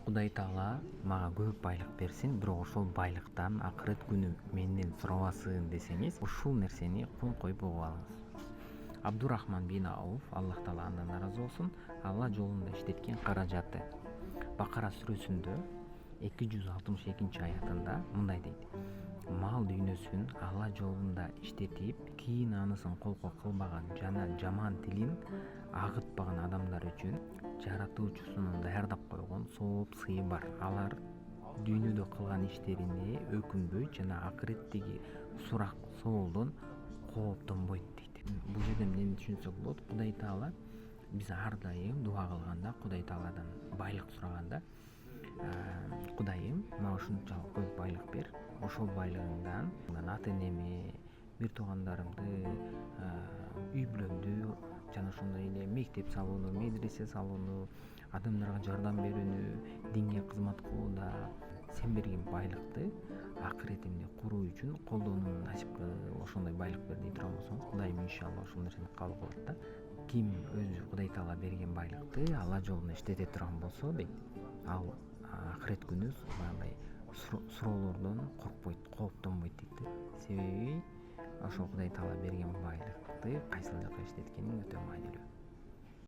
Кудай Таала мага көп байлык берсин, бирок ошол байлыктан акырет күнү менден сурабасын десеңиз, ушул нерсени кол коюп угуп алыңыз. Абдурахман бин Ауф, Аллах Таала андан наразы болсун, Алла жолунда иштеткен каражаты. Бакара сүрөсүндө 262 аятында мындай дейт: мал дүйнөсүн Алла жолунда иштетип, кийин анысын колго кылбаган жана жаман тилин агытпаган адамдар үчүн жаратуучусунун даярдап койгон сооп сыйы бар. Алар дүйнөдө кылган иштерине өкүнбөйт жана акыреттеги сурак соолдон кооптонбойт дейт. Бул жерде эмнени түшүнсөк болот? Кудай Таала биз ар дайым дуа кылганда, Кудай Тааладан байлык сураганда, Кудайым, мага ушунчалык көп байлык бер. Ошол байлыгыңдан ата энеме, бир туугандарымды, үй бүлөмдү жана ошондой эле мектеп салууну, медресе салууну, адамдарга жардам берүүнү, динге кызмат кылууда сен берген байлыкты акыретимде куруу үчүн колдонууну насип кыл, ошондой байлык бер дей турган болсоңуз, Кудайым иншалла ошол нерсени кабыл кылат да. Ким өзү Кудай Таала берген байлыкты Алла жолунда иштете турган болсо дейт, ал акырет күнү баягындай суроолордон коркпойт, кооптонбойт дейт да. Себеби ошол Кудай Таала берген байлыкты кайсыл жака иштеткениң өтө маанилүү.